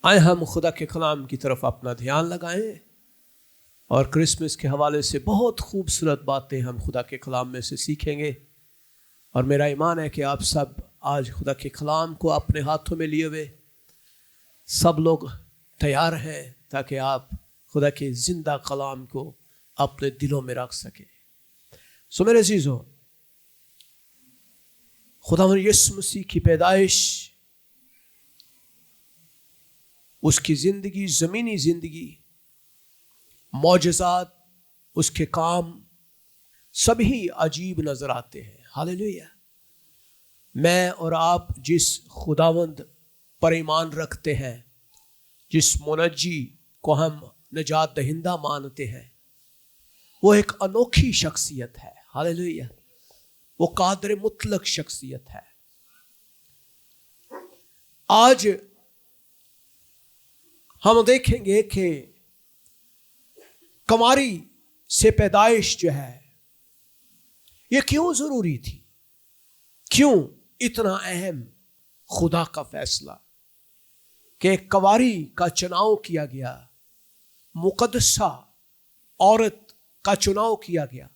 آئے ہم خدا کے کلام کی طرف اپنا دھیان لگائیں اور کرسمس کے حوالے سے بہت خوبصورت باتیں ہم خدا کے کلام میں سے سیکھیں گے۔ اور میرا ایمان ہے کہ آپ سب آج خدا کے کلام کو اپنے ہاتھوں میں لیے ہوئے سب لوگ تیار ہیں تاکہ آپ خدا کے زندہ کلام کو اپنے دلوں میں رکھ سکیں۔ سو میرے عزیزو، خداوند یسوع مسیح کی پیدائش، اس کی زندگی، زمینی زندگی، معجزات، اس کے کام سبھی عجیب نظر آتے ہیں۔ ہاللیلویا۔ میں اور آپ جس خداوند پر ایمان رکھتے ہیں، جس منجی کو ہم نجات دہندہ مانتے ہیں، وہ ایک انوکھی شخصیت ہے۔ ہاللیلویا۔ وہ قادر مطلق شخصیت ہے۔ آج ہم دیکھیں گے کہ کماری سے پیدائش جو ہے یہ کیوں ضروری تھی، کیوں اتنا اہم خدا کا فیصلہ کہ ایک کنواری کا چناؤ کیا گیا، مقدسہ عورت کا چناؤ کیا گیا،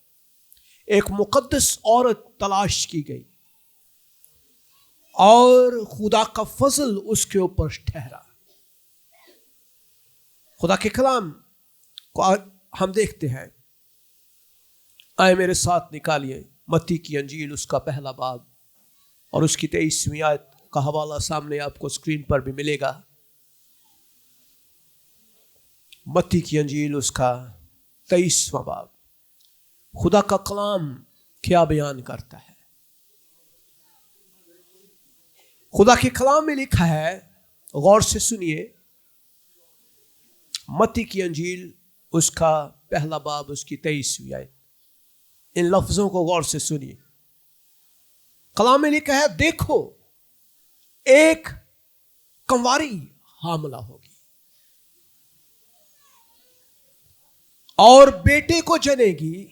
ایک مقدس عورت تلاش کی گئی اور خدا کا فضل اس کے اوپر ٹھہرا۔ خدا کے کلام کو ہم دیکھتے ہیں۔ آئے میرے ساتھ نکالیے متی کی انجیل، اس کا پہلا باب اور اس کی 23ویں آیت کا حوالہ سامنے آپ کو اسکرین پر بھی ملے گا۔ متی کی انجیل، اس کا 23واں باب۔ خدا کا کلام کیا بیان کرتا ہے؟ خدا کے کلام میں لکھا ہے، غور سے سنیے، متی کی انجیل، اس کا پہلا باب، اس کی 23ویں آیت۔ ان لفظوں کو غور سے سنیے۔ کلام میں لکھا ہے، دیکھو ایک کنواری حاملہ ہوگی اور بیٹے کو جنے گی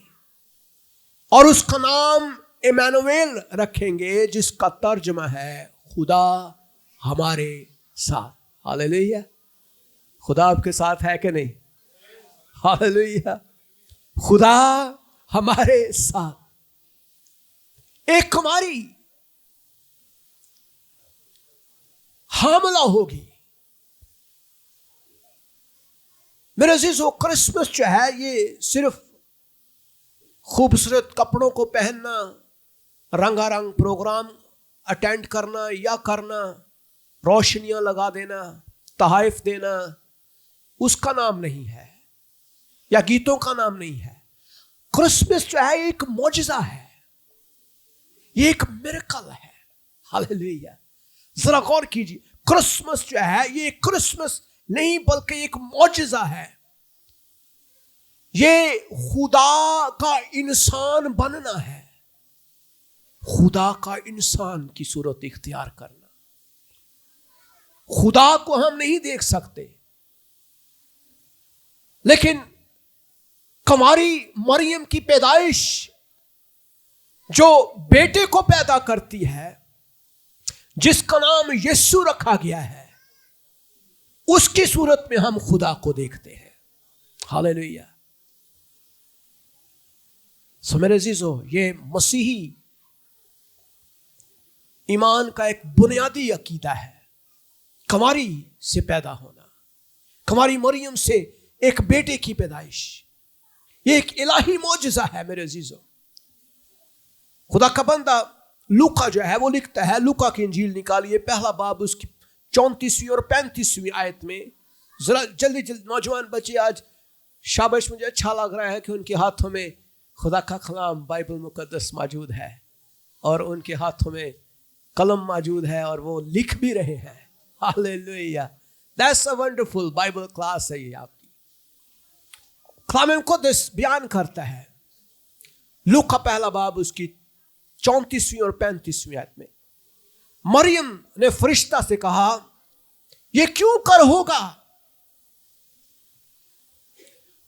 اور اس کا نام ایمانویل رکھیں گے، جس کا ترجمہ ہے خدا ہمارے ساتھ۔ ہاللیلویا۔ خدا آپ کے ساتھ ہے کہ نہیں؟ ہاللیلویا۔ خدا ہمارے ساتھ۔ ایک کنواری حاملہ ہوگی۔ میرے عزیزو، کرسمس جو ہے یہ صرف خوبصورت کپڑوں کو پہننا، رنگا رنگ پروگرام اٹینڈ کرنا یا کرنا، روشنیاں لگا دینا، تحائف دینا، اس کا نام نہیں ہے، یا گیتوں کا نام نہیں ہے۔ کرسمس جو ہے ایک معجزہ ہے، یہ ایک میریکل ہے۔ ہاللیلویا۔ ذرا غور کیجیے، کرسمس جو ہے یہ کرسمس نہیں بلکہ ایک معجزہ ہے۔ یہ خدا کا انسان بننا ہے، خدا کا انسان کی صورت اختیار کرنا۔ خدا کو ہم نہیں دیکھ سکتے، لیکن کنواری مریم کی پیدائش جو بیٹے کو پیدا کرتی ہے، جس کا نام یسوع رکھا گیا ہے، اس کی صورت میں ہم خدا کو دیکھتے ہیں۔ ہاللیلویا۔ سو میرے عزیزو، یہ مسیحی ایمان کا ایک بنیادی عقیدہ ہے، کنواری سے پیدا ہونا، کنواری مریم سے ایک بیٹے کی پیدائش، یہ ایک الہی معجزہ ہے۔ میرے عزیزو، خدا کا بندہ لوکا جو ہے وہ لکھتا ہے، لوکا کی انجیل نکالیے، پہلا باب، اس کی 34ویں اور 35ویں آیت میں۔ ذرا جلدی جلدی، نوجوان بچے آج شابش، مجھے اچھا لگ رہا ہے کہ ان کے ہاتھوں میں خدا کا کلام بائبل مقدس موجود ہے اور ان کے ہاتھوں میں قلم موجود ہے اور وہ لکھ بھی رہے ہیں۔ ہاللیلویا۔ That's a wonderful Bible class ہے یہ آپ کی۔ کلام مقدس بیان کرتا ہے، لوکا پہلا باب، اس کی 34ویں اور 35ویں آیت میں، مریم نے فرشتہ سے کہا، یہ کیوں کر ہوگا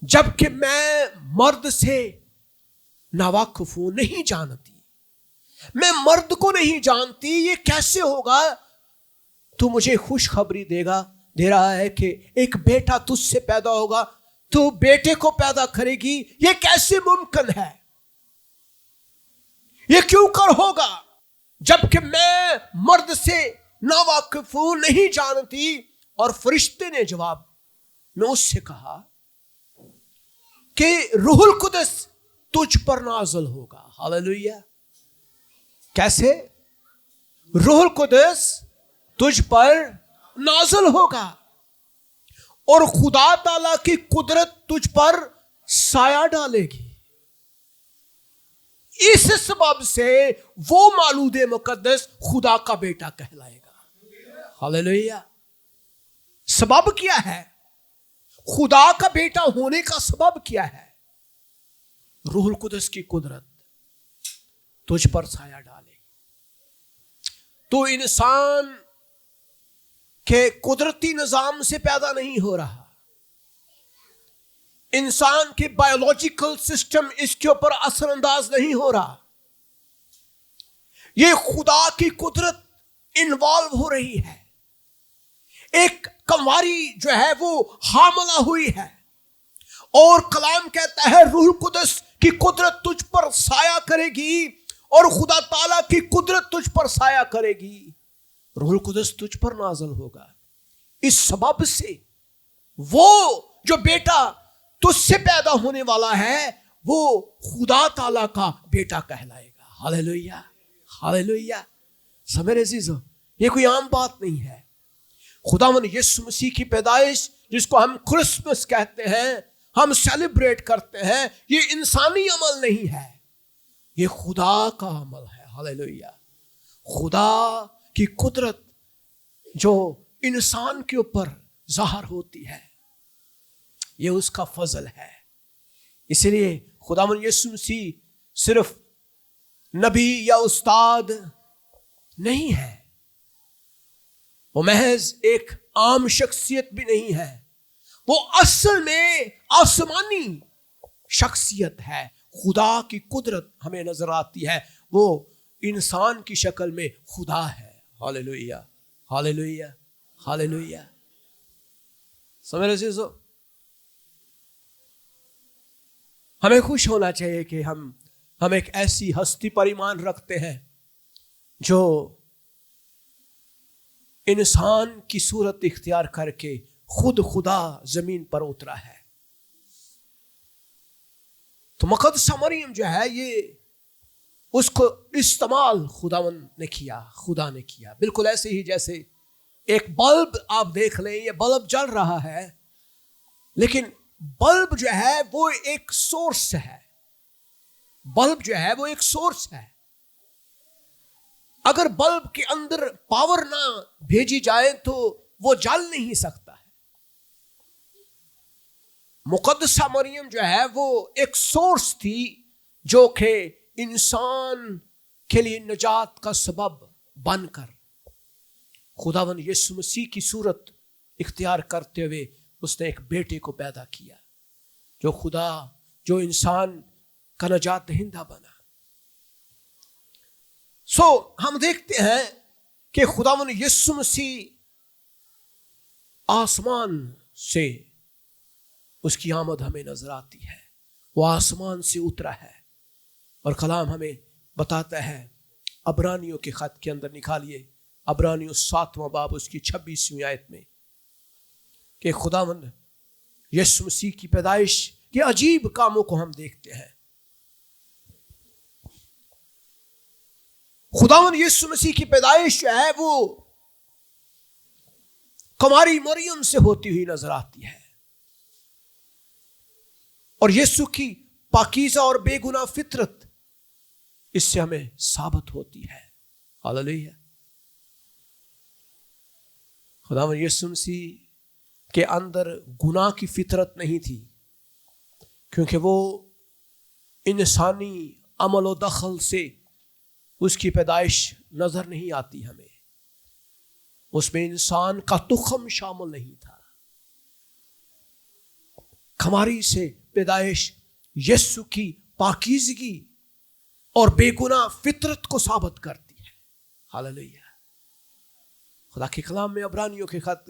جبکہ میں مرد سے ناواقف ہوں، نہیں جانتی، میں مرد کو نہیں جانتی، یہ کیسے ہوگا؟ تو مجھے خوشخبری دے گا، دے رہا ہے کہ ایک بیٹا تجھ سے پیدا ہوگا، تو بیٹے کو پیدا کرے گی، یہ کیسے ممکن ہے؟ یہ کیوں کر ہوگا جبکہ میں مرد سے ناواقف ہوں، نہیں جانتی؟ اور فرشتے نے جواب میں اس سے کہا کہ روح القدس تجھ پر نازل ہوگا۔ ہاللیلویہ! کیسے؟ روح القدس تجھ پر نازل ہوگا اور خدا تعالی کی قدرت تجھ پر سایہ ڈالے گی۔ اس سبب سے وہ مولود مقدس خدا کا بیٹا کہلائے گا۔ ہاللیلویہ! سبب کیا ہے؟ خدا کا بیٹا ہونے کا سبب کیا ہے؟ روح القدس کی قدرت تجھ پر سایہ ڈالے گی۔ تو انسان کے قدرتی نظام سے پیدا نہیں ہو رہا، انسان کے بایولوجیکل سسٹم اس کے اوپر اثر انداز نہیں ہو رہا، یہ خدا کی قدرت انوالو ہو رہی ہے۔ ایک کنواری جو ہے وہ حاملہ ہوئی ہے، اور کلام کہتا ہے روح القدس کی قدرت تجھ پر سایہ کرے گی، اور خدا تعالیٰ کی قدرت تجھ پر سایہ کرے گی، روح القدس تجھ پر نازل ہوگا۔ اس سبب سے وہ جو بیٹا تجھ سے پیدا ہونے والا ہے وہ خدا تعالیٰ کا بیٹا کہلائے گا۔ ہاللیلویہ! ہاللیلویہ! میرے عزیزو، یہ کوئی عام بات نہیں ہے۔ خداوند یسوع مسیح کی پیدائش جس کو ہم کرسمس کہتے ہیں، ہم سیلیبریٹ کرتے ہیں، یہ انسانی عمل نہیں ہے، یہ خدا کا عمل ہے۔ ہاللیلویہ! خدا کی قدرت جو انسان کے اوپر ظاہر ہوتی ہے، یہ اس کا فضل ہے۔ اس لیے خداوند یسوع مسیح صرف نبی یا استاد نہیں ہے، وہ محض ایک عام شخصیت بھی نہیں ہے، وہ اصل میں آسمانی شخصیت ہے۔ خدا کی قدرت ہمیں نظر آتی ہے، وہ انسان کی شکل میں خدا ہے۔ ہاللیلویہ! ہاللیلویہ! ہاللیلویہ! میرے عزیزو، ہمیں خوش ہونا چاہیے کہ ہم ایک ایسی ہستی پر ایمان رکھتے ہیں جو انسان کی صورت اختیار کر کے خود خدا زمین پر اترا ہے۔ تو مقدسہ مریم جو ہے، یہ اس کو استعمال خداوند نے کیا، خدا نے کیا، بالکل ایسے ہی جیسے ایک بلب آپ دیکھ لیں، یہ بلب جل رہا ہے، لیکن بلب جو ہے وہ ایک سورس ہے، بلب جو ہے وہ ایک سورس ہے۔ اگر بلب کے اندر پاور نہ بھیجی جائے تو وہ جل نہیں سکتا ہے۔ مقدسہ مریم جو ہے وہ ایک سورس تھی جو کہ انسان کے لیے نجات کا سبب بن کر خداوند یسوع مسیح کی صورت اختیار کرتے ہوئے اس نے ایک بیٹے کو پیدا کیا، جو انسان کا نجات دہندہ بنا۔ ہم دیکھتے ہیں کہ خداوند یسوع مسیح آسمان سے اس کی آمد ہمیں نظر آتی ہے، وہ آسمان سے اترا ہے، اور کلام ہمیں بتاتا ہے عبرانیوں کے خط کے اندر نکالیے، عبرانیوں 7واں باب اس کی 26ویں آیت میں، کہ خداوند یسوع مسیح کی پیدائش کے عجیب کاموں کو ہم دیکھتے ہیں۔ خداوند یسوع مسیح کی پیدائش جو ہے وہ کنواری مریم سے ہوتی ہوئی نظر آتی ہے، اور یسوع کی پاکیزہ اور بے گناہ فطرت اس سے ہمیں ثابت ہوتی ہے۔ ہاللیلویہ! خداوند یسوع مسیح کے اندر گناہ کی فطرت نہیں تھی، کیونکہ وہ انسانی عمل و دخل سے اس کی پیدائش نظر نہیں آتی ہمیں، اس میں انسان کا تخم شامل نہیں تھا۔ کنواری سے پیدائش یسوع کی پاکیزگی اور بے گناہ فطرت کو ثابت کرتی ہے۔ ہاللیلویہ! خدا کے کلام میں عبرانیوں کے خط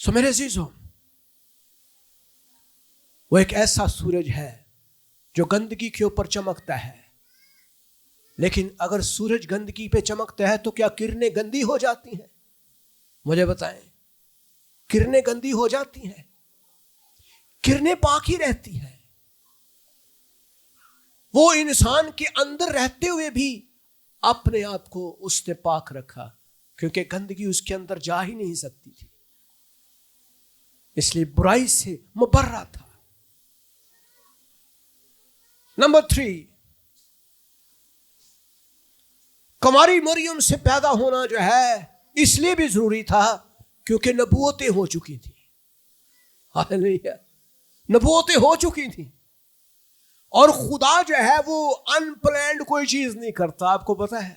سو میرے عزیزوں، وہ ایک ایسا سورج ہے جو گندگی کے اوپر چمکتا ہے، لیکن اگر سورج گندگی پہ چمکتا ہے تو کیا کرنیں گندی ہو جاتی ہیں؟ مجھے بتائیں، کرنیں گندی ہو جاتی ہیں؟ کرنیں پاک ہی رہتی ہیں۔ وہ انسان کے اندر رہتے ہوئے بھی اپنے آپ کو اس نے پاک رکھا، کیونکہ گندگی اس کے اندر جا ہی نہیں سکتی تھی، اس لیے برائی سے مبرہ تھا۔ نمبر 3، کماری مریم سے پیدا ہونا جو ہے اس لیے بھی ضروری تھا کیونکہ نبوتیں ہو چکی تھیں۔ ہاللیلویا، نبوتیں ہو چکی تھیں، اور خدا جو ہے وہ ان پلانڈ کوئی چیز نہیں کرتا، آپ کو پتا ہے۔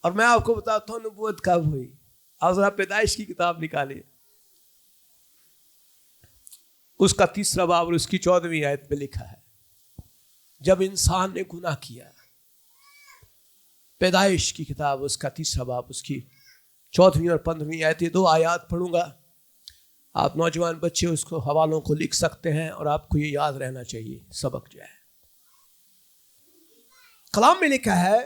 اور میں آپ کو بتاتا ہوں نبوت کب ہوئی۔ آپ ذرا پیدائش کی کتاب نکالیے، اس کا 3 باب اور اس کی 14ویں آیت میں لکھا ہے، جب انسان نے گناہ کیا۔ پیدائش کی کتاب اس کا 3 باب اس کی 14ویں اور 15ویں آیت، یہ 2 آیات پڑھوں گا۔ آپ نوجوان بچے اس کو حوالوں کو لکھ سکتے ہیں، اور آپ کو یہ یاد رہنا چاہیے سبق جو ہے۔ کلام میں لکھا ہے،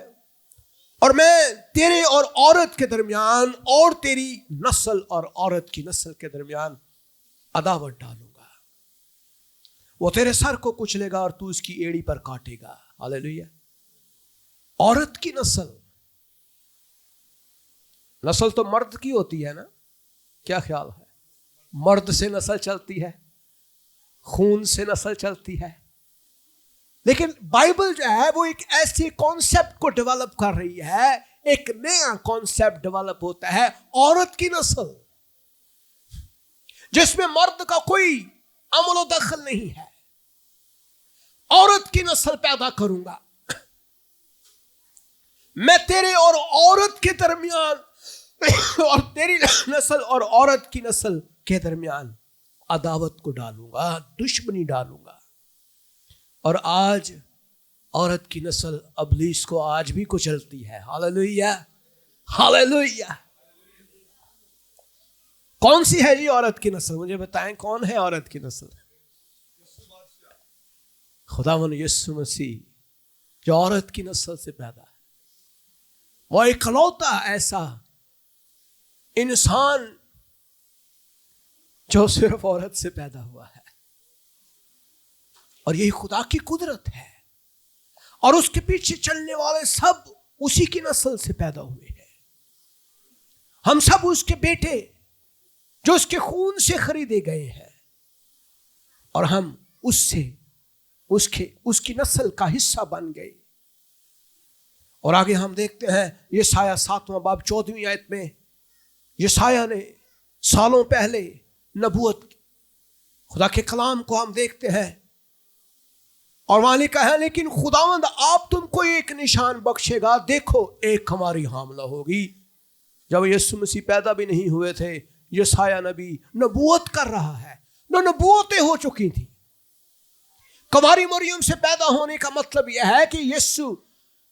اور میں تیرے اور عورت کے درمیان اور تیری نسل اور عورت کی نسل کے درمیان عداوت ڈالوں گا، وہ تیرے سر کو کچلے گا اور تو اس کی ایڑی پر کاٹے گا۔ ہاللیلویا۔ عورت کی نسل، نسل تو مرد کی ہوتی ہے نا، کیا خیال ہے؟ مرد سے نسل چلتی ہے، خون سے نسل چلتی ہے، لیکن بائبل جو ہے وہ ایک ایسی کانسیپٹ کو ڈیولپ کر رہی ہے، ایک نیا کانسیپٹ ڈیولپ ہوتا ہے، عورت کی نسل، جس میں مرد کا کوئی عمل و دخل نہیں ہے۔ عورت کی نسل پیدا کروں گا، میں تیرے اور عورت کے درمیان اور تیری نسل اور عورت کی نسل کے درمیان عداوت کو ڈالوں گا، دشمنی ڈالوں گا۔ اور آج عورت کی نسل ابلیس کو آج بھی کچلتی ہے۔ ہاللیلویا، ہاللیلویا۔ کون سی ہے جی عورت کی نسل؟ مجھے بتائیں کون ہے عورت کی نسل؟ خداوند یسوع مسیح جو عورت کی نسل سے پیدا ہے، وہ اکلوتا ایسا انسان جو صرف عورت سے پیدا ہوا ہے، اور یہی خدا کی قدرت ہے، اور اس کے پیچھے چلنے والے سب اسی کی نسل سے پیدا ہوئے ہیں۔ ہم سب اس کے بیٹے جو اس کے خون سے خریدے گئے ہیں، اور ہم اس کی نسل کا حصہ بن گئے۔ اور آگے ہم دیکھتے ہیں یسایہ 7واں باب 14ویں آیت میں، یسایہ نے سالوں پہلے نبوت خدا کے کلام کو ہم دیکھتے ہیں، اور وہاں لکھا ہے، لیکن خداوند آپ تم کو ایک نشان بخشے گا، دیکھو ایک ہماری حاملہ ہوگی۔ جب یسوع مسیح پیدا بھی نہیں ہوئے تھے، یسایہ نبی نبوت کر رہا ہے، نبوتیں ہو چکی تھیں۔ کماری مریم سے پیدا ہونے کا مطلب یہ ہے کہ یسوع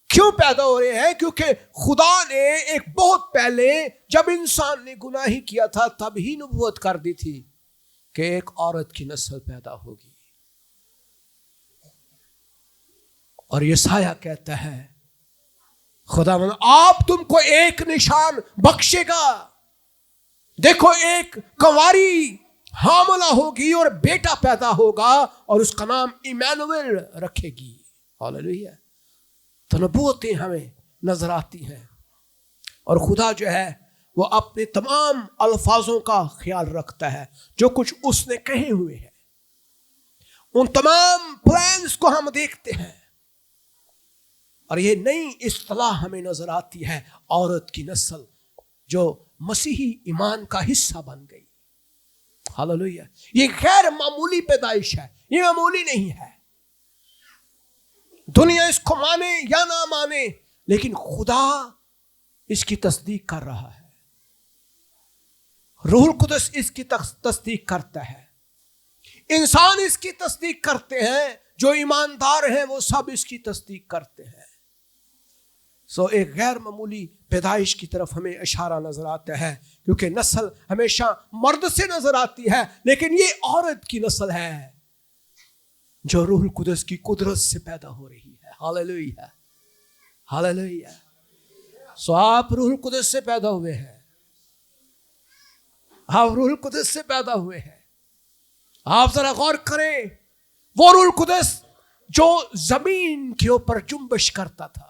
کیوں پیدا ہو رہے ہیں؟ کیونکہ خدا نے ایک بہت پہلے جب انسان نے گناہ ہی کیا تھا تب ہی نبوت کر دی تھی کہ ایک عورت کی نسل پیدا ہوگی۔ اور یسایہ کہتا ہے خداوند آپ تم کو ایک نشان بخشے گا، دیکھو ایک کنواری حاملہ ہوگی اور بیٹا پیدا ہوگا اور اس کا نام ایمانویل رکھے گی۔ ہاللیلویا۔ تو نبوتیں ہمیں نظر آتی ہیں، اور خدا جو ہے وہ اپنے تمام الفاظوں کا خیال رکھتا ہے جو کچھ اس نے کہے ہوئے ہیں، ان تمام پلانز کو ہم دیکھتے ہیں، اور یہ نئی اصطلاح ہمیں نظر آتی ہے، عورت کی نسل جو مسیحی ایمان کا حصہ بن گئی۔ ہاللیلویا۔ یہ غیر معمولی پیدائش ہے، یہ معمولی نہیں ہے۔ دنیا اس کو مانے یا نہ مانے، لیکن خدا اس کی تصدیق کر رہا ہے، روح القدس اس کی تصدیق کرتا ہے، انسان اس کی تصدیق کرتے ہیں، جو ایماندار ہیں وہ سب اس کی تصدیق کرتے ہیں۔ سو ایک غیر معمولی پیدائش کی طرف ہمیں اشارہ نظر آتا ہے، کیونکہ نسل ہمیشہ مرد سے نظر آتی ہے، لیکن یہ عورت کی نسل ہے جو روح القدس کی قدرت سے پیدا ہو رہی ہے۔ ہاللیلویہ، ہاللیلویہ۔ سو آپ روح القدس سے پیدا ہوئے ہیں، آپ روح القدس سے پیدا ہوئے ہیں۔ آپ ذرا غور کریں، وہ روح القدس جو زمین کے اوپر جنبش کرتا تھا،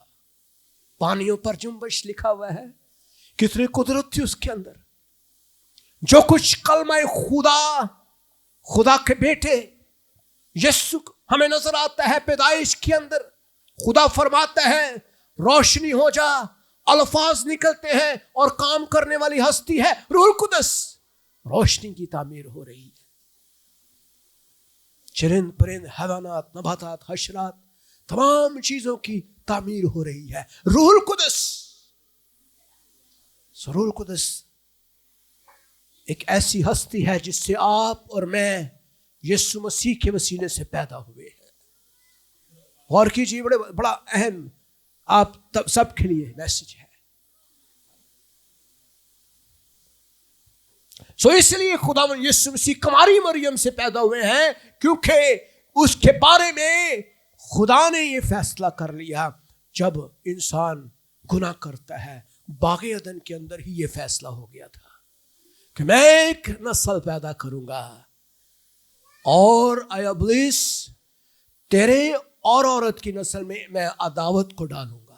پانیوں پر جنبش لکھا ہوا ہے، کتنی قدرت تھی اس کے اندر۔ جو کچھ کلمہ خدا کے بیٹے یسوع ہمیں نظر آتا ہے پیدائش کے اندر، خدا فرماتا ہے روشنی ہو جا، الفاظ نکلتے ہیں اور کام کرنے والی ہستی ہے روح القدس، روشنی کی تعمیر ہو رہی ہے۔ چرند پرند، حیوانات، نباتات، حشرات، تمام چیزوں کی تعمیر ہو رہی ہے روح القدس۔ روح القدس ایک ایسی ہستی ہے جس سے آپ اور میں یسوع مسیح کے وسیلے سے پیدا ہوئے ہیں۔ غور کیجیے، بڑا اہم آپ سب کے لیے میسج ہے۔ سو اس لیے خدا یسوع مسیح کماری مریم سے پیدا ہوئے ہیں، کیونکہ اس کے بارے میں خدا نے یہ فیصلہ کر لیا جب انسان گناہ کرتا ہے۔ باغ عدن کے اندر ہی یہ فیصلہ ہو گیا تھا کہ میں ایک نسل پیدا کروں گا اور اے ابلیس تیرے اور عورت کی نسل میں عداوت کو ڈالوں گا،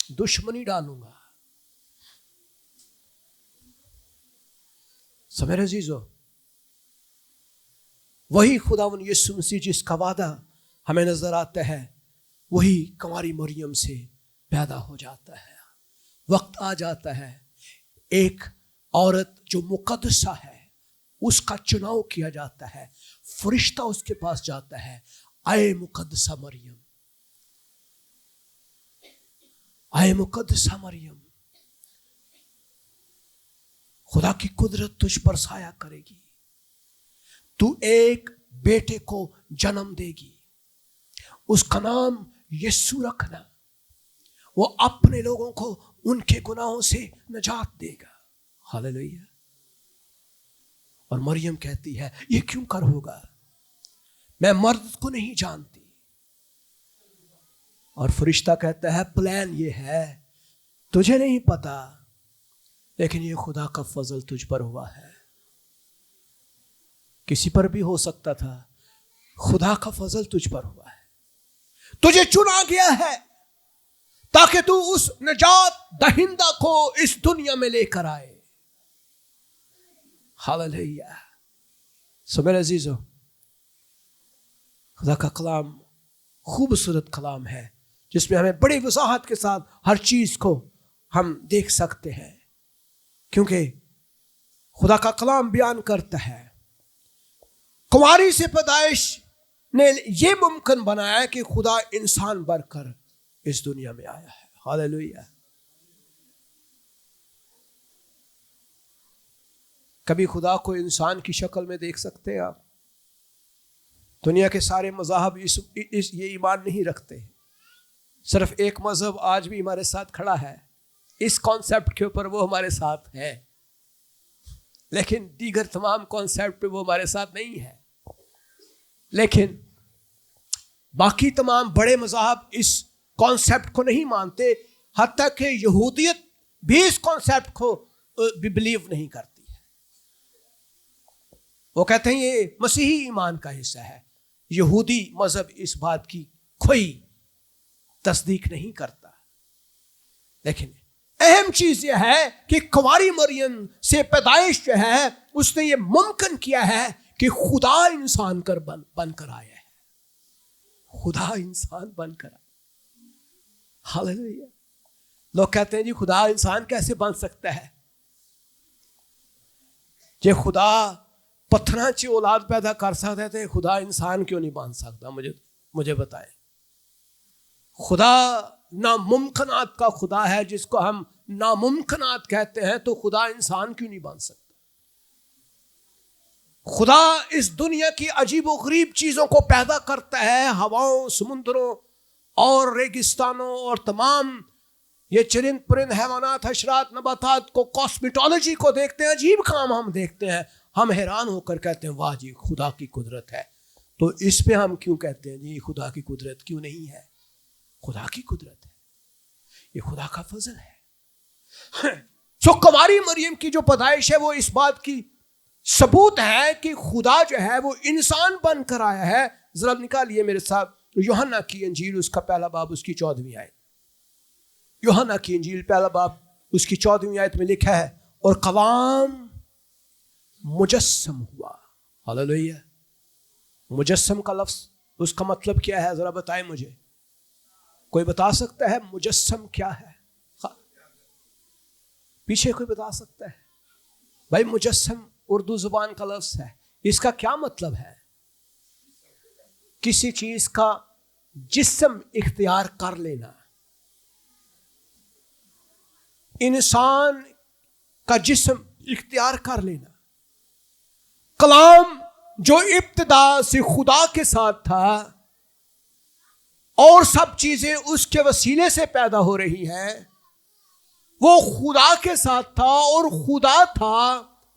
دشمنی ڈالوں گا۔ سو میرے عزیزو، وہی خداوند یسوع مسیح جس کا وعدہ ہمیں نظر آتا ہے، وہی کنواری مریم سے پیدا ہو جاتا ہے۔ وقت آ جاتا ہے، ایک عورت جو مقدسہ ہے اس کا چناؤ کیا جاتا ہے۔ فرشتہ اس کے پاس جاتا ہے، اے مقدسہ مریم، اے مقدسہ مریم، خدا کی قدرت تجھ پر سایہ کرے گی، تو ایک بیٹے کو جنم دے گی، اس کا نام یسوع رکھنا، وہ اپنے لوگوں کو ان کے گناہوں سے نجات دے گا۔ ہاللیلویہ۔ اور مریم کہتی ہے یہ کیوں کر ہوگا، میں مرد کو نہیں جانتی۔ اور فرشتہ کہتا ہے پلان یہ ہے، تجھے نہیں پتا، لیکن یہ خدا کا فضل تجھ پر ہوا ہے۔ کسی پر بھی ہو سکتا تھا، خدا کا فضل تجھ پر ہوا ہے، تجھے چنا گیا ہے تاکہ تو اس نجات دہندہ کو اس دنیا میں لے کر آئے۔ ہاللیلویہ۔ سو میرے عزیزو، خدا کا کلام خوبصورت کلام ہے جس میں ہمیں بڑی وضاحت کے ساتھ ہر چیز کو ہم دیکھ سکتے ہیں، کیونکہ خدا کا کلام بیان کرتا ہے کنواری سے پیدائش نے یہ ممکن بنایا کہ خدا انسان بن کر اس دنیا میں آیا ہے۔ ہاللیلویہ۔ کبھی خدا کو انسان کی شکل میں دیکھ سکتے ہیں آپ؟ دنیا کے سارے مذاہب یہ ایمان نہیں رکھتے، صرف ایک مذہب آج بھی ہمارے ساتھ کھڑا ہے، اس کانسیپٹ کے اوپر وہ ہمارے ساتھ ہے، لیکن دیگر تمام کانسیپٹ پہ وہ ہمارے ساتھ نہیں ہے۔ لیکن باقی تمام بڑے مذاہب اس کانسیپٹ کو نہیں مانتے، حتیٰ کہ یہودیت بھی اس کانسیپٹ کو بلیو نہیں کرتی ہے۔ وہ کہتے ہیں یہ مسیحی ایمان کا حصہ ہے، یہودی مذہب اس بات کی کوئی تصدیق نہیں کرتا۔ لیکن اہم چیز یہ ہے کہ کنواری مریم سے پیدائش جو ہے اس نے یہ ممکن کیا ہے کہ خدا انسان بن کر آیا ہے، خدا انسان بن کر آیا۔ ہاللیلویہ۔ لوگ کہتے ہیں جی خدا انسان کیسے بن سکتا ہے؟ جی خدا پتھراں چی اولاد پیدا کر سکتا ہے تو خدا انسان کیوں نہیں بن سکتا؟ مجھے بتائیں۔ خدا ناممکنات کا خدا ہے، جس کو ہم ناممکنات کہتے ہیں، تو خدا انسان کیوں نہیں بن سکتا؟ خدا اس دنیا کی عجیب و غریب چیزوں کو پیدا کرتا ہے، ہواؤں، سمندروں اور ریگستانوں اور تمام یہ چرند پرند حیوانات حشرات نباتات کو کاسمیٹولوجی کو دیکھتے ہیں, عجیب کام ہم دیکھتے ہیں, ہم حیران ہو کر کہتے ہیں واہ جی خدا کی قدرت ہے. تو اس پہ ہم کیوں کہتے ہیں جی خدا کی قدرت کیوں نہیں ہے؟ خدا کی قدرت ہے, یہ خدا کا فضل ہے. سو کنواری مریم کی جو پیدائش ہے وہ اس بات کی ثبوت ہے کہ خدا جو ہے وہ انسان بن کر آیا ہے. ذرا نکالیے میرے ساتھ یوحنا کی انجیل اس کا پہلا باب اس کی 14ویں آیت. یوحنا کی انجیل پہلا باب اس کی 14ویں آیت میں لکھا ہے اور کلام مجسم ہوا. ہاللیلویہ. مجسم کا لفظ اس کا مطلب کیا ہے ذرا بتائیں مجھے, کوئی بتا سکتا ہے مجسم کیا ہے؟ پیچھے کوئی بتا سکتا ہے؟ بھائی مجسم اردو زبان کا لفظ ہے, اس کا کیا مطلب ہے؟ کسی چیز کا جسم اختیار کر لینا. انسان کا جسم اختیار کر لینا. کلام جو ابتدا سے خدا کے ساتھ تھا اور سب چیزیں اس کے وسیلے سے پیدا ہو رہی ہیں, وہ خدا کے ساتھ تھا اور خدا تھا,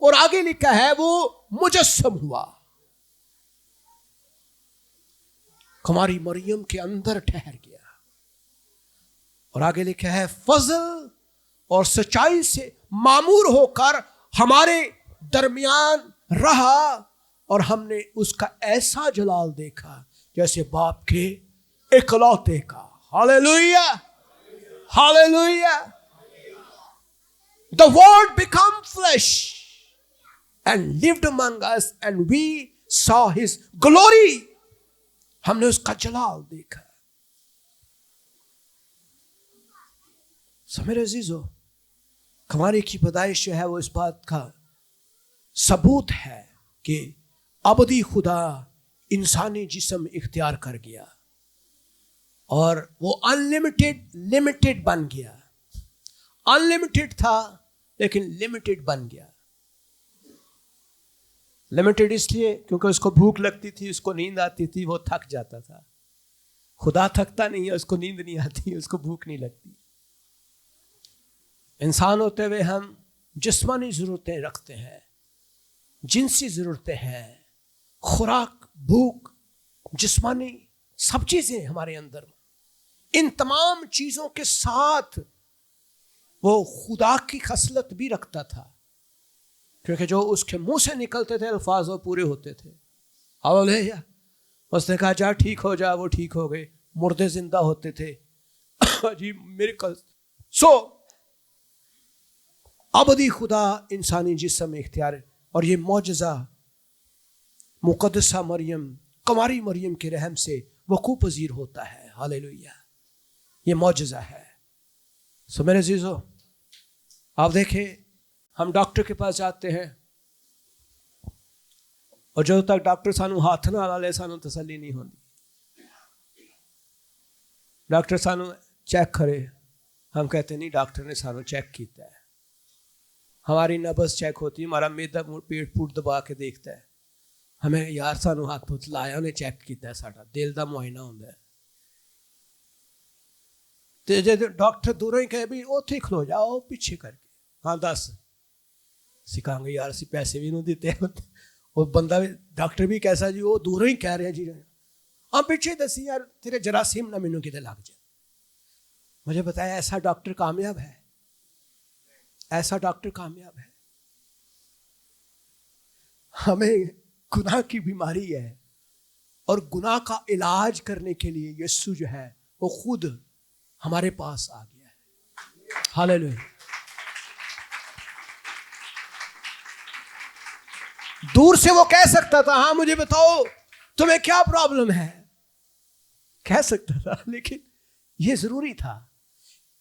اور آگے لکھا ہے وہ مجسم ہوا, ہماری مریم کے اندر ٹھہر گیا. اور آگے لکھا ہے فضل اور سچائی سے معمور ہو کر ہمارے درمیان رہا, اور ہم نے اس کا ایسا جلال دیکھا جیسے باپ کے اکلوتے کا. ہاللیلویہ ہاللیلویہ. The word became flesh and lived among us and we saw his glory. ہم نے اس کا جلال دیکھا. میرے عزیزو, ہماری کی پیدائش جو ہے وہ اس بات کا ثبوت ہے کہ ابدی خدا انسانی جسم اختیار کر گیا اور وہ لمیٹڈ بن گیا. انلمیٹڈ تھا لیکن لمیٹڈ بن گیا. لمیٹڈ اس لیے کیونکہ اس کو بھوک لگتی تھی, اس کو نیند آتی تھی, وہ تھک جاتا تھا. خدا تھکتا نہیں ہے, اس کو نیند نہیں آتی, اس کو بھوک نہیں لگتی. انسان ہوتے ہوئے ہم جسمانی ضرورتیں رکھتے ہیں, جنسی ضرورتیں ہیں, خوراک, بھوک, جسمانی سب چیزیں ہمارے اندر. ان تمام چیزوں کے ساتھ وہ خدا کی خصلت بھی رکھتا تھا, کیونکہ جو اس کے منہ سے نکلتے تھے الفاظ وہ پورے ہوتے تھے. ہاللیلویہ. اس نے کہا جا ٹھیک ہو جا, وہ ٹھیک ہو گئے. مردے زندہ ہوتے تھے. عجیب میریکل. سو ابدی خدا انسانی جسم اختیار, اور یہ معجزہ مقدسہ مریم, کنواری مریم کے رحم سے وقوع پذیر ہوتا ہے. ہاللیلویہ. یہ معجزہ ہے. سو میرے عزیزو, آپ دیکھیں ہم ڈاکٹر کے پاس جاتے ہیں اور جب تک ڈاکٹر سانو ہاتھ نہ لا لے سانو تسلی نہیں ہوتی. ڈاکٹر سانو چیک کرے, ہم کہتے نہیں ڈاکٹر نے سانو چیک کیتا ہے. ہماری نبض چیک ہوتی ہے, ہمارا میدا پیٹ پوٹ دبا کے دیکھتا ہے, ہمیں یار سانو ہاتھ پوت لایا انہیں چیک کیتا ہے, ساڈا دل دا معائنہ ہوتا ہے. تے جے ڈاکٹر دوروں ہی کہے بھی اوتھے کھلو جاؤ پیچھے کر کے, ہاں دس سکھاؤں گے یار اسی پیسے بھی نہیں دیتے. وہ بندہ بھی ڈاکٹر بھی کیسا جی, وہ دوروں ہی کہہ رہے ہیں جی ہاں پیچھے دسی یار تیرے جراثیم نہ مینوں کتے لگ جائے. مجھے بتایا ایسا ڈاکٹر کامیاب ہے؟ ایسا ڈاکٹر کامیاب ہے؟ ہمیں گناہ کی بیماری ہے اور گناہ کا علاج کرنے کے لیے یسوع جو ہے وہ خود ہمارے پاس آ گیا ہے. ہاللیلویہ. دور سے وہ کہہ سکتا تھا ہاں مجھے بتاؤ تمہیں کیا پرابلم ہے, کہہ سکتا تھا, لیکن یہ ضروری تھا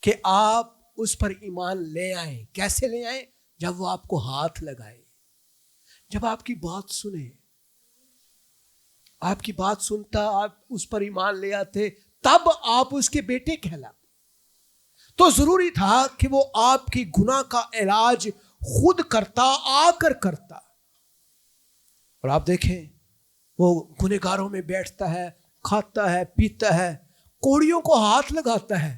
کہ آپ اس پر ایمان لے آئیں. کیسے لے آئیں؟ جب وہ آپ کو ہاتھ لگائے, جب آپ کی بات سنے, آپ کی بات سنتا, آپ اس پر ایمان لے آتے, تب آپ اس کے بیٹے کہلاتے. تو ضروری تھا کہ وہ آپ کی گناہ کا علاج خود کرتا, آ کر کرتا. اور آپ دیکھیں وہ گنہگاروں میں بیٹھتا ہے, کھاتا ہے, پیتا ہے, کوڑیوں کو ہاتھ لگاتا ہے.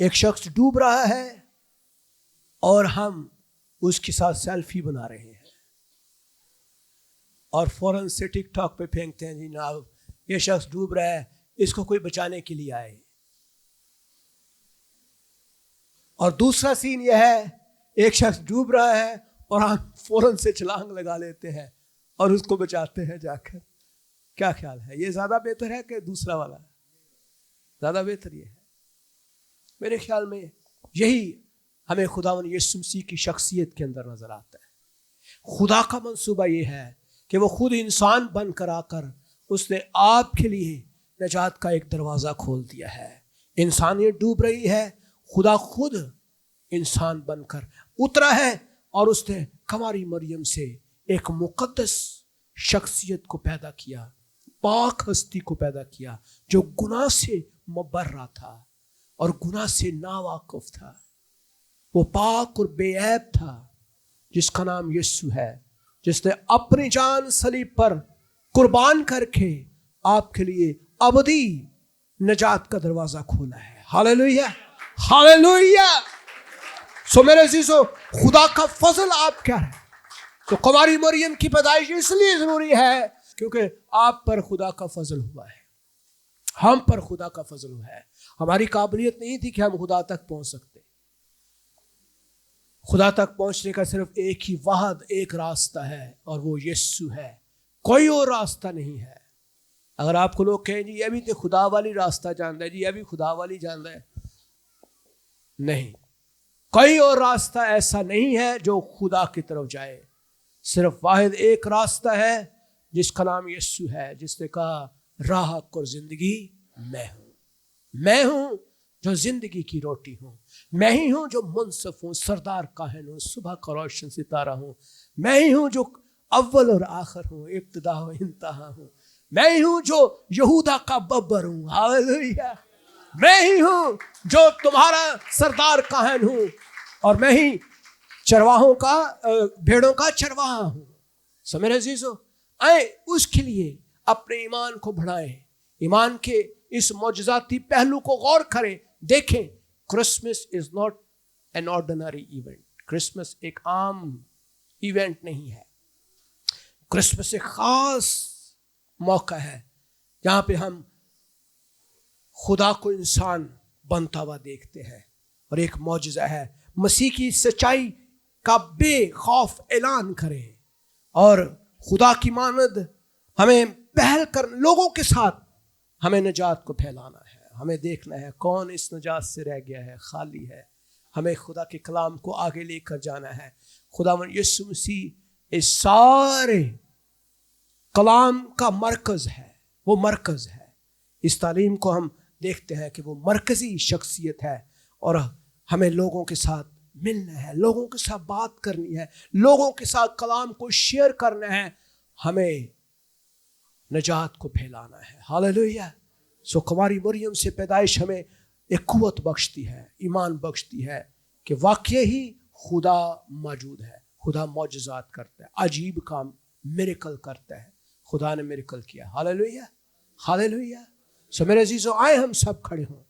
ایک شخص ڈوب رہا ہے اور ہم اس کے ساتھ سیلفی بنا رہے ہیں اور فوراً سے ٹک ٹاک پہ پھینکتے ہیں، جی جناب یہ شخص ڈوب رہا ہے، اس کو کوئی بچانے کے لیے آئے۔ اور دوسرا سین یہ ہے، ایک شخص ڈوب رہا ہے اور ہم فوراً سے چھلانگ لگا لیتے ہیں اور اس کو بچاتے ہیں جا کر۔ کیا خیال ہے، یہ زیادہ بہتر ہے کہ دوسرا والا؟ زیادہ بہتر یہ ہے میرے خیال میں۔ یہی ہمیں خداوند یسوع مسیح کی شخصیت کے اندر نظر آتا ہے۔ خدا کا منصوبہ یہ ہے کہ وہ خود انسان بن کر آ کر اس نے آپ کے لیے نجات کا ایک دروازہ کھول دیا ہے۔ انسانیت ڈوب رہی ہے، خدا خود انسان بن کر اترا ہے اور اس نے کماری مریم سے ایک مقدس شخصیت کو پیدا کیا، پاک ہستی کو پیدا کیا جو گناہ سے مبرہ تھا اور گناہ سے ناواقف تھا۔ وہ پاک اور بے عیب تھا، جس کا نام یسوع ہے، جس نے اپنی جان صلیب پر قربان کر کے آپ کے لیے ابدی نجات کا دروازہ کھولا ہے۔ Hallelujah, hallelujah. سو میرے عزیزو، خدا کا فضل آپ کیا ہے؟ تو کماری مریم کی پیدائش اس لیے ضروری ہے کیونکہ آپ پر خدا کا فضل ہوا ہے، ہم پر خدا کا فضل ہوا ہے۔ ہماری قابلیت نہیں تھی کہ ہم خدا تک پہنچ سکتے۔ خدا تک پہنچنے کا صرف ایک ہی واحد ایک راستہ ہے اور وہ یسوع ہے، کوئی اور راستہ نہیں ہے۔ اگر آپ کو لوگ کہیں جی یہ بھی تو خدا والی راستہ جانتا ہے، جی یہ بھی خدا والی جانتا ہے، نہیں، کوئی اور راستہ ایسا نہیں ہے جو خدا کی طرف جائے۔ صرف واحد ایک راستہ ہے جس کا نام یسوع ہے، جس نے کہا راہ حق اور زندگی میں ہوں، میں ہوں جو زندگی کی روٹی ہوں، میں ہی ہوں جو منصف ہوں، سردار کاہن ہوں، صبح کا روشن ستارہ ہوں، میں ہی ہوں جو اول اور آخر ہوں، ابتدا و انتہا ہوں، میں ہی ہوں جو یہودا کا ببر ہوں، ہاللویہ، میں ہی ہوں جو تمہارا سردار کاہن ہوں اور میں ہی چرواہوں کا بھیڑوں کا چرواہا ہوں۔ سو میرے عزیزو، آئے اس کے لیے اپنے ایمان کو بڑھائیں، ایمان کے اس معجزاتی پہلو کو غور کریں، دیکھیں Christmas is not an ordinary event. Christmas ایک عام ایونٹ نہیں ہے، کرسمس ایک خاص موقع ہے جہاں پہ ہم خدا کو انسان بنتا ہوا دیکھتے ہیں، اور ایک معجزہ ہے۔ مسیح کی سچائی کا بے خوف اعلان کریں اور خدا کی مانند ہمیں پہل کر لوگوں کے ساتھ ہمیں نجات کو پھیلانا ہے۔ ہمیں دیکھنا ہے کون اس نجات سے رہ گیا ہے، خالی ہے۔ ہمیں خدا کے کلام کو آگے لے کر جانا ہے۔ خداوند یسوع مسیح اس سارے کلام کا مرکز ہے، وہ مرکز ہے۔ اس تعلیم کو ہم دیکھتے ہیں کہ وہ مرکزی شخصیت ہے، اور ہمیں لوگوں کے ساتھ ملنا ہے، لوگوں کے ساتھ بات کرنی ہے، لوگوں کے ساتھ کلام کو شیئر کرنا ہے، ہمیں نجات کو پھیلانا ہے۔ ہاللویہ۔ سو کماری مریم سے پیدائش ہمیں ایک قوت بخشتی ہے، ایمان بخشتی ہے کہ واقعی ہی خدا موجود ہے، خدا معجزات کرتا ہے، عجیب کام میریکل کرتا ہے۔ خدا نے میریکل کیا۔ Hallelujah, hallelujah. سو میرے عزیزو، آئے ہم سب کھڑے ہوں